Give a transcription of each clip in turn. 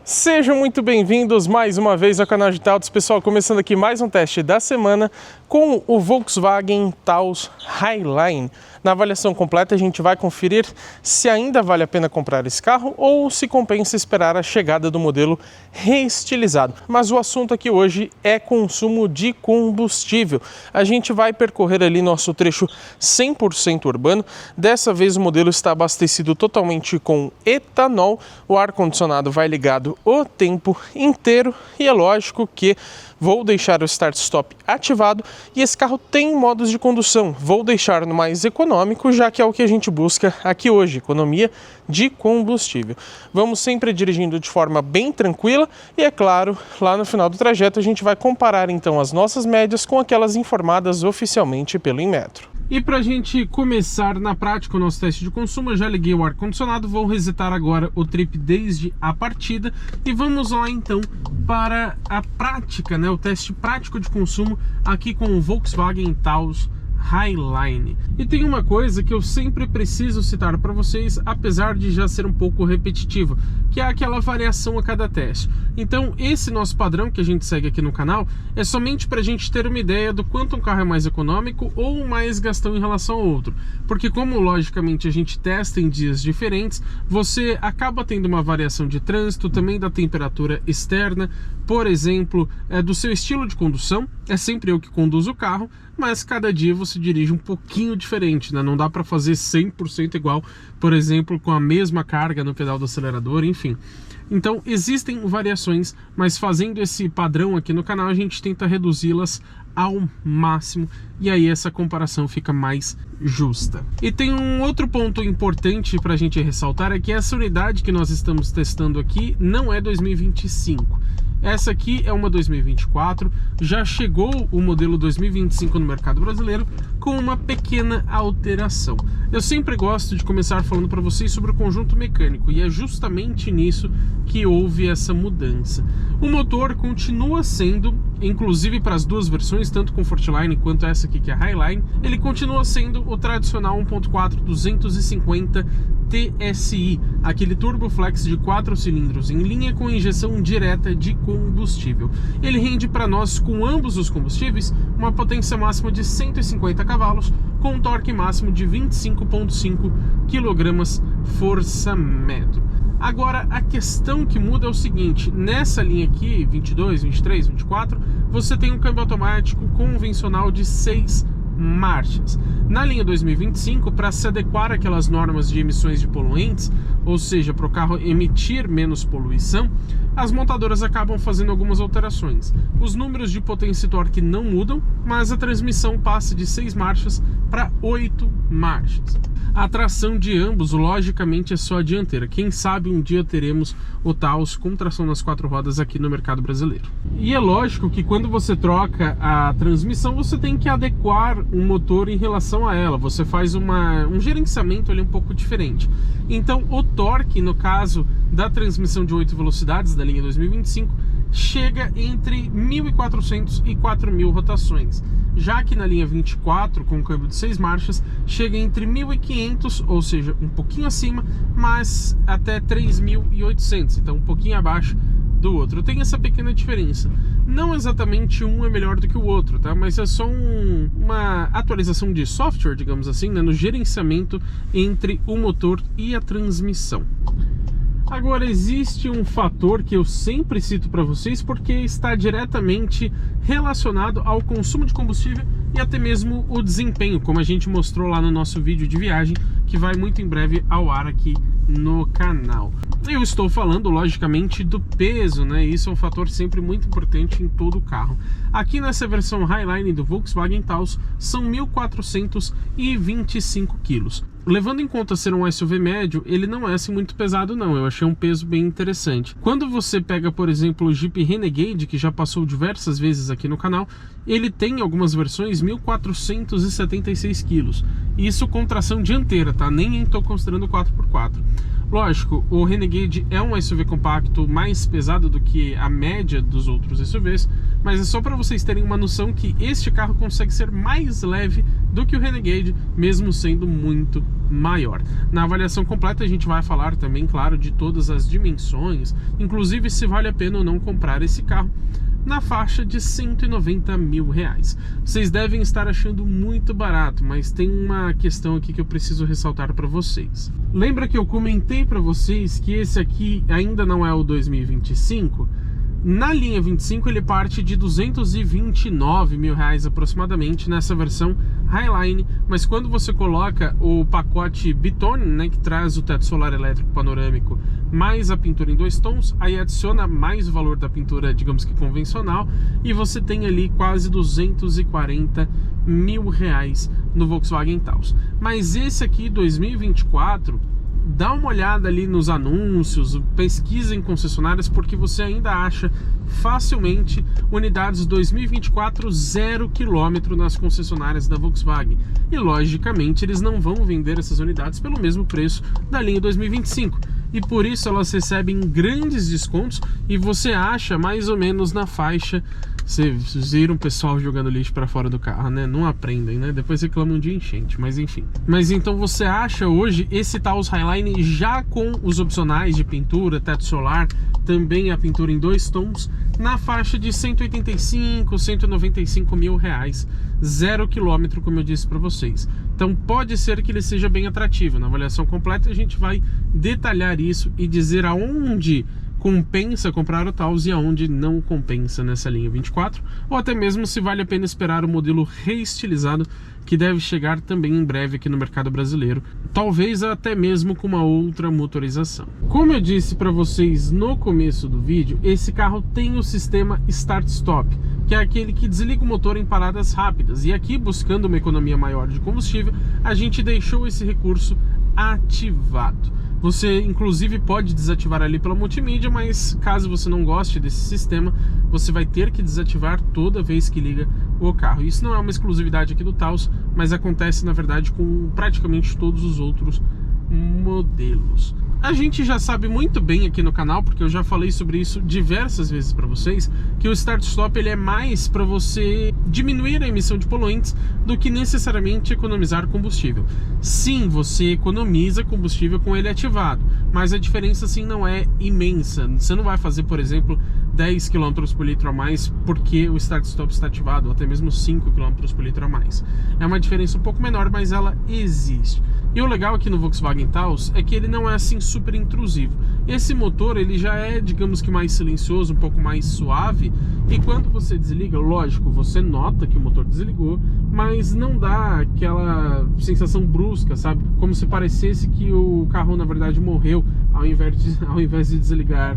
Sejam muito bem-vindos mais uma vez ao canal de Taos. Pessoal, começando aqui mais um teste da semana com o Volkswagen Taos Highline. Na avaliação completa a gente vai conferir se ainda vale a pena comprar esse carro ou se compensa esperar a chegada do modelo reestilizado. Mas o assunto aqui hoje é consumo de combustível. A gente vai percorrer ali nosso trecho 100% urbano. Dessa vez o modelo está abastecido totalmente com etanol. O ar-condicionado vai ligado o tempo inteiro e é lógico que vou deixar o start-stop ativado e esse carro tem modos de condução. Vou deixar no mais econômico, já que é o que a gente busca aqui hoje, economia de combustível. Vamos sempre dirigindo de forma bem tranquila e, é claro, lá no final do trajeto a gente vai comparar então as nossas médias com aquelas informadas oficialmente pelo Inmetro. E para a gente começar na prática o nosso teste de consumo, eu já liguei o ar-condicionado, vou resetar agora o trip desde a partida e vamos lá então para a prática, o teste prático de consumo aqui com o Volkswagen Taos Highline. E tem uma coisa que eu sempre preciso citar para vocês, apesar de já ser um pouco repetitivo, que é aquela variação a cada teste. Então esse nosso padrão que a gente segue aqui no canal é somente para a gente ter uma ideia do quanto um carro é mais econômico ou mais gastão em relação ao outro. Porque como logicamente a gente testa em dias diferentes, você acaba tendo uma variação de trânsito, também da temperatura externa, por exemplo, do seu estilo de condução. É sempre eu que conduzo o carro, mas cada dia você dirige um pouquinho diferente, Não dá para fazer 100% igual, por exemplo, com a mesma carga no pedal do acelerador, enfim. Então existem variações, mas fazendo esse padrão aqui no canal a gente tenta reduzi-las ao máximo e aí essa comparação fica mais justa. E tem um outro ponto importante para a gente ressaltar, é que essa unidade que nós estamos testando aqui não é 2025. Essa aqui é uma 2024, já chegou o modelo 2025 no mercado brasileiro com uma pequena alteração. Eu sempre gosto de começar falando para vocês sobre o conjunto mecânico e é justamente nisso que houve essa mudança. O motor continua sendo, inclusive para as duas versões, tanto Comfortline quanto essa aqui que é a Highline, ele continua sendo o tradicional 1.4 250 TSI, aquele turboflex de 4 cilindros em linha com injeção direta de combustível. Ele rende para nós, com ambos os combustíveis, uma potência máxima de 150 cavalos, com um torque máximo de 25,5 kgfm. Agora, a questão que muda é o seguinte: nessa linha aqui, 22, 23, 24, você tem um câmbio automático convencional de 6 marchas. Na linha 2025, para se adequar àquelas normas de emissões de poluentes, ou seja, para o carro emitir menos poluição, as montadoras acabam fazendo algumas alterações. Os números de potência e torque não mudam, mas a transmissão passa de 6 marchas para 8 marchas. A tração de ambos, logicamente, é só a dianteira. Quem sabe um dia teremos o Taos com tração nas 4 rodas aqui no mercado brasileiro. E é lógico que quando você troca a transmissão, você tem que adequar o motor em relação a ela. Você faz um gerenciamento ali um pouco diferente. Então o torque, no caso da transmissão de 8 velocidades da linha 2025, chega entre 1.400 e 4.000 rotações. Já que na linha 24, com câmbio de 6 marchas, chega entre 1.500, ou seja, um pouquinho acima, mas até 3.800, então um pouquinho abaixo do outro. Tem essa pequena diferença. Não exatamente um é melhor do que o outro, tá? Mas é só uma atualização de software, digamos assim, no gerenciamento entre o motor e a transmissão. Agora, existe um fator que eu sempre cito para vocês porque está diretamente relacionado ao consumo de combustível e até mesmo o desempenho, como a gente mostrou lá no nosso vídeo de viagem, que vai muito em breve ao ar aqui no canal. Eu estou falando, logicamente, do peso, Isso é um fator sempre muito importante em todo o carro. Aqui nessa versão Highline do Volkswagen Taos são 1.425 quilos. Levando em conta ser um SUV médio, ele não é assim muito pesado não, eu achei um peso bem interessante. Quando você pega, por exemplo, o Jeep Renegade, que já passou diversas vezes aqui no canal, ele tem algumas versões 1.476 quilos. Isso com tração dianteira, tá? Nem estou considerando 4x4. Lógico, o Renegade é um SUV compacto mais pesado do que a média dos outros SUVs, mas é só para vocês terem uma noção que este carro consegue ser mais leve do que o Renegade, mesmo sendo muito maior. Na avaliação completa a gente vai falar também, claro, de todas as dimensões, inclusive se vale a pena ou não comprar esse carro na faixa de R$190 mil. Vocês devem estar achando muito barato, mas tem uma questão aqui que eu preciso ressaltar para vocês. Lembra que eu comentei para vocês que esse aqui ainda não é o 2025? Na linha 25 ele parte de R$229 mil aproximadamente nessa versão Highline, mas quando você coloca o pacote Bitone, né, que traz o teto solar elétrico panorâmico mais a pintura em 2 tons, aí adiciona mais o valor da pintura, digamos que convencional, e você tem ali quase R$240 mil no Volkswagen Taos. Mas esse aqui 2024, dá uma olhada ali nos anúncios, pesquisa em concessionárias, porque você ainda acha facilmente unidades 2024 0 km nas concessionárias da Volkswagen. E logicamente eles não vão vender essas unidades pelo mesmo preço da linha 2025. E por isso elas recebem grandes descontos e você acha mais ou menos na faixa. Vocês viram o pessoal jogando lixo para fora do carro, né? Não aprendem, né? Depois reclamam de enchente, mas enfim. Mas então você acha hoje esse Taos Highline já com os opcionais de pintura, teto solar, também a pintura em 2 tons, na faixa de R$185, R$195 mil, 0 km, como eu disse para vocês. Então pode ser que ele seja bem atrativo. Na avaliação completa a gente vai detalhar isso e dizer aonde compensa comprar o Taos e aonde não compensa nessa linha 24, ou até mesmo se vale a pena esperar o modelo reestilizado, que deve chegar também em breve aqui no mercado brasileiro, talvez até mesmo com uma outra motorização. Como eu disse para vocês no começo do vídeo, esse carro tem o sistema Start-Stop, que é aquele que desliga o motor em paradas rápidas, e aqui, buscando uma economia maior de combustível, a gente deixou esse recurso ativado. Você inclusive pode desativar ali pela multimídia, mas caso você não goste desse sistema, você vai ter que desativar toda vez que liga o carro. Isso não é uma exclusividade aqui do Taos, mas acontece na verdade com praticamente todos os outros modelos. A gente já sabe muito bem aqui no canal, porque eu já falei sobre isso diversas vezes para vocês, que o Start-Stop ele é mais para você diminuir a emissão de poluentes do que necessariamente economizar combustível. Sim, você economiza combustível com ele ativado, mas a diferença assim não é imensa. Você não vai fazer, por exemplo, 10 km por litro a mais porque o Start-Stop está ativado, ou até mesmo 5 km por litro a mais. É uma diferença um pouco menor, mas ela existe. E o legal aqui no Volkswagen Taos é que ele não é assim super intrusivo. Esse motor ele já é, digamos que mais silencioso, um pouco mais suave, e quando você desliga, lógico, você nota que o motor desligou, mas não dá aquela sensação brusca, sabe? Como se parecesse que o carro na verdade morreu ao invés de desligar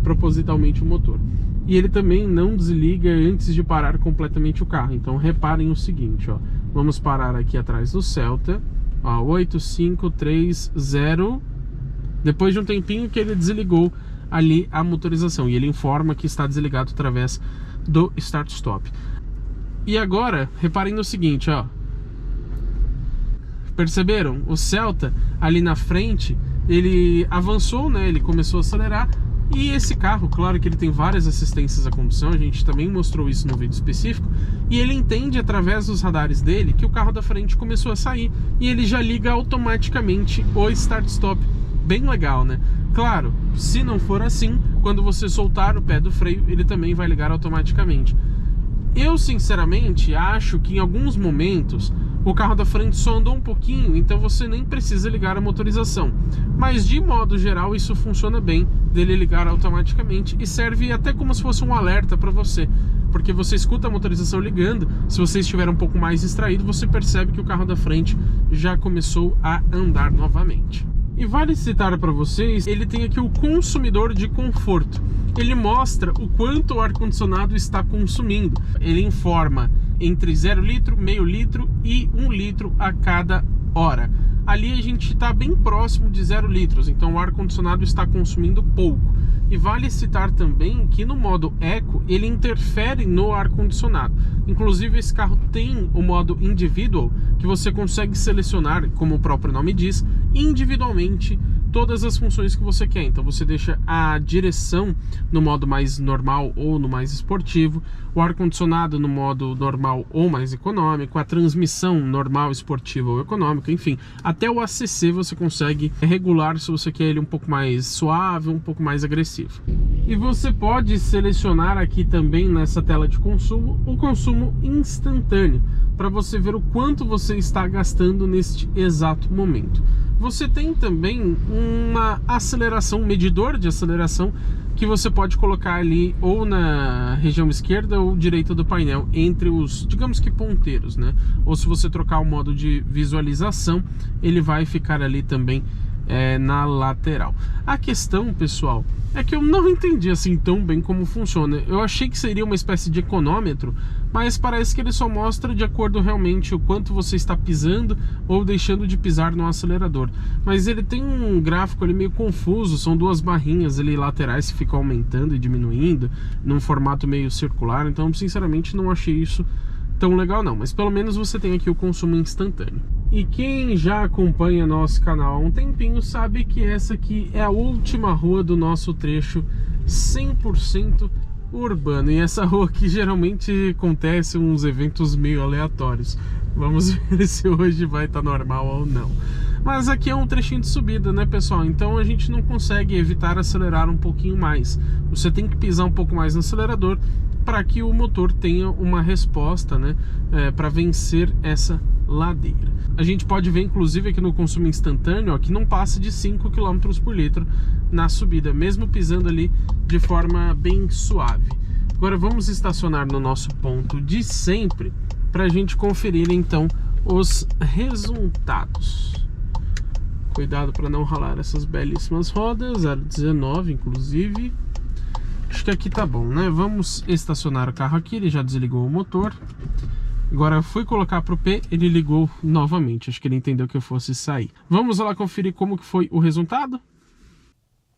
propositalmente o motor. E ele também não desliga antes de parar completamente o carro. Então reparem o seguinte, ó, vamos parar aqui atrás do Celta. 8530. Depois de um tempinho que ele desligou ali a motorização, e ele informa que está desligado através do Start-Stop. E agora, reparem no seguinte, ó. Perceberam? O Celta ali na frente, ele avançou, né? Ele começou a acelerar. E esse carro, claro que ele tem várias assistências à condução, a gente também mostrou isso no vídeo específico, e ele entende através dos radares dele que o carro da frente começou a sair, e ele já liga automaticamente o Start-Stop. Bem legal, né? Claro, se não for assim, quando você soltar o pé do freio, ele também vai ligar automaticamente. Eu sinceramente acho que em alguns momentos o carro da frente só andou um pouquinho, então você nem precisa ligar a motorização. Mas de modo geral isso funciona bem, dele ligar automaticamente, e serve até como se fosse um alerta para você, porque você escuta a motorização ligando. Se você estiver um pouco mais distraído, você percebe que o carro da frente já começou a andar novamente. E vale citar para vocês, ele tem aqui o consumidor de conforto. Ele mostra o quanto o ar-condicionado está consumindo. Ele informa entre 0 litro, meio litro e 1 litro a cada hora. Ali a gente está bem próximo de 0 litros, então o ar-condicionado está consumindo pouco. E vale citar também que no modo Eco ele interfere no ar-condicionado. Inclusive esse carro tem o modo Individual, que você consegue selecionar, como o próprio nome diz, individualmente todas as funções que você quer. Então você deixa a direção no modo mais normal ou no mais esportivo, o ar-condicionado no modo normal ou mais econômico, a transmissão normal, esportiva ou econômica, enfim, até o ACC você consegue regular se você quer ele um pouco mais suave, um pouco mais agressivo. E você pode selecionar aqui também nessa tela de consumo o consumo instantâneo, para você ver o quanto você está gastando neste exato momento. Você tem também uma aceleração, um medidor de aceleração, que você pode colocar ali ou na região esquerda ou direita do painel, entre os, digamos que ponteiros, né? Ou se você trocar o modo de visualização, ele vai ficar ali também na lateral. A questão, pessoal, é que eu não entendi assim tão bem como funciona. Eu achei que seria uma espécie de econômetro, mas parece que ele só mostra de acordo realmente o quanto você está pisando ou deixando de pisar no acelerador. Mas ele tem um gráfico ali meio confuso, são duas barrinhas ali laterais que ficam aumentando e diminuindo, num formato meio circular, então sinceramente não achei isso tão legal não, mas pelo menos você tem aqui o consumo instantâneo. E quem já acompanha nosso canal há um tempinho sabe que essa aqui é a última rua do nosso trecho 100% urbano. E essa rua aqui geralmente acontece uns eventos meio aleatórios. Vamos ver se hoje vai estar normal ou não. Mas aqui é um trechinho de subida, né, pessoal? Então a gente não consegue evitar acelerar um pouquinho mais. Você tem que pisar um pouco mais no acelerador para que o motor tenha uma resposta, né, para vencer essa ladeira. A gente pode ver, inclusive, aqui no consumo instantâneo, ó, que não passa de 5 km por litro na subida, mesmo pisando ali de forma bem suave. Agora vamos estacionar no nosso ponto de sempre para a gente conferir, então, os resultados. Cuidado para não ralar essas belíssimas rodas, 0,19 inclusive. Acho que aqui tá bom, né? Vamos estacionar o carro aqui, ele já desligou o motor. Agora eu fui colocar pro P, ele ligou novamente. Acho que ele entendeu que eu fosse sair. Vamos lá conferir como que foi o resultado?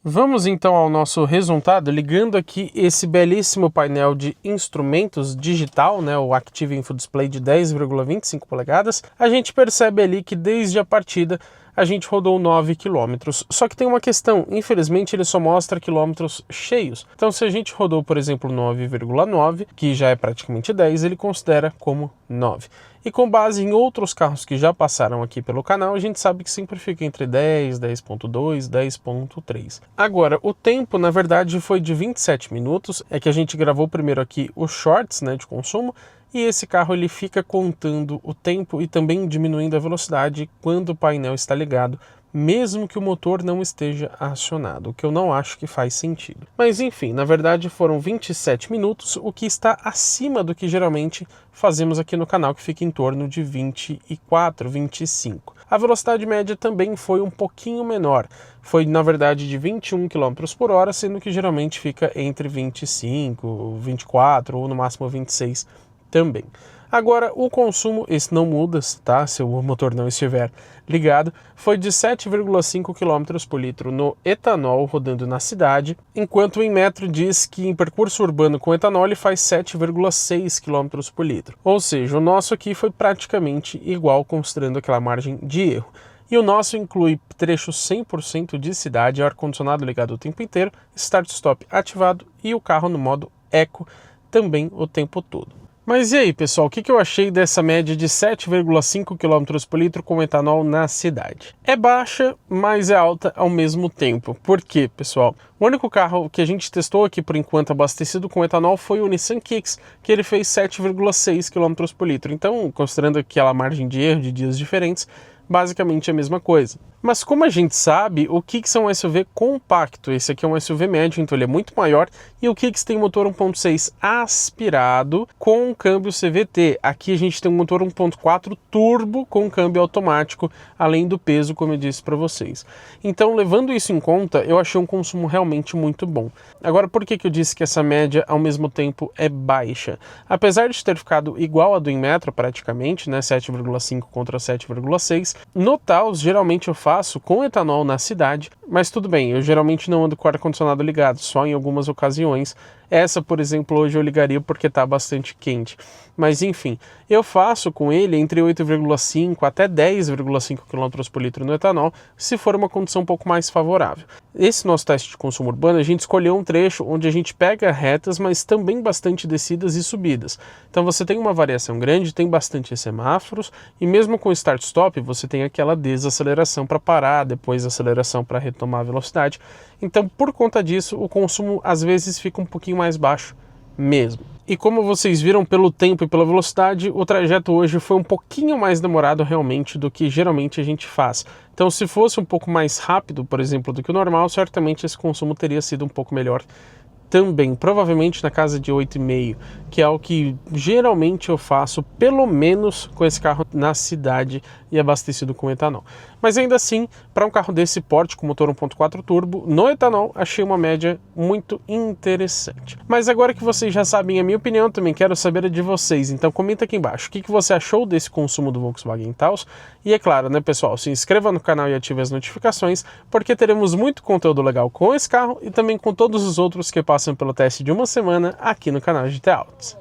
Vamos então ao nosso resultado, ligando aqui esse belíssimo painel de instrumentos digital, né, o Active Info Display de 10,25 polegadas. A gente percebe ali que desde a partida a gente rodou 9 km. Só que tem uma questão, infelizmente ele só mostra quilômetros cheios. Então se a gente rodou, por exemplo, 9,9, que já é praticamente 10, ele considera como 9. E com base em outros carros que já passaram aqui pelo canal, a gente sabe que sempre fica entre 10, 10.2, 10.3. Agora, o tempo, na verdade, foi de 27 minutos. É que a gente gravou primeiro aqui os shorts, né, de consumo, e esse carro ele fica contando o tempo e também diminuindo a velocidade quando o painel está ligado, mesmo que o motor não esteja acionado, o que eu não acho que faz sentido. Mas enfim, na verdade foram 27 minutos, o que está acima do que geralmente fazemos aqui no canal, que fica em torno de 24, 25. A velocidade média também foi um pouquinho menor, foi na verdade de 21 km por hora, sendo que geralmente fica entre 25, 24 ou no máximo 26 também. Agora, o consumo, esse não muda, tá? Se o motor não estiver ligado, foi de 7,5 km por litro no etanol rodando na cidade, enquanto o Inmetro diz que em percurso urbano com etanol ele faz 7,6 km por litro. Ou seja, o nosso aqui foi praticamente igual, considerando aquela margem de erro. E o nosso inclui trecho 100% de cidade, ar-condicionado ligado o tempo inteiro, start-stop ativado e o carro no modo Eco também o tempo todo. Mas e aí, pessoal, o que eu achei dessa média de 7,5 km por litro com etanol na cidade? É baixa, mas é alta ao mesmo tempo. Por quê, pessoal? O único carro que a gente testou aqui por enquanto abastecido com etanol foi o Nissan Kicks, que ele fez 7,6 km por litro. Então, considerando aquela margem de erro de dias diferentes, basicamente a mesma coisa. Mas como a gente sabe, o Kicks é um SUV compacto, esse aqui é um SUV médio, então ele é muito maior, e o Kicks tem motor 1.6 aspirado com câmbio CVT. Aqui a gente tem um motor 1.4 turbo com câmbio automático, além do peso, como eu disse para vocês. Então, levando isso em conta, eu achei um consumo realmente muito bom. Agora, por que eu disse que essa média, ao mesmo tempo, é baixa? Apesar de ter ficado igual a do Inmetro, praticamente, né, 7,5 contra 7,6, no Taos, geralmente eu faço com etanol na cidade, mas tudo bem, eu geralmente não ando com o ar-condicionado ligado, só em algumas ocasiões Essa, por exemplo, hoje eu ligaria porque está bastante quente. Mas enfim, eu faço com ele entre 8,5 até 10,5 km por litro no etanol, se for uma condição um pouco mais favorável. Esse nosso teste de consumo urbano, a gente escolheu um trecho onde a gente pega retas, mas também bastante descidas e subidas. Então você tem uma variação grande, tem bastante semáforos, e mesmo com start-stop, você tem aquela desaceleração para parar, depois aceleração para retomar a velocidade. Então, por conta disso, o consumo às vezes fica um pouquinho mais baixo mesmo. E como vocês viram pelo tempo e pela velocidade, o trajeto hoje foi um pouquinho mais demorado realmente do que geralmente a gente faz. Então, se fosse um pouco mais rápido, por exemplo, do que o normal, certamente esse consumo teria sido um pouco melhor também, provavelmente na casa de 8,5, que é o que geralmente eu faço, pelo menos com esse carro na cidade e abastecido com etanol. Mas ainda assim, para um carro desse porte com motor 1.4 turbo, no etanol, achei uma média muito interessante. Mas agora que vocês já sabem a minha opinião, também quero saber a de vocês, então comenta aqui embaixo o que você achou desse consumo do Volkswagen Taos. E é claro, né, pessoal, se inscreva no canal e ative as notificações, porque teremos muito conteúdo legal com esse carro e também com todos os outros que passam pelo teste de uma semana aqui no canal GT Autos.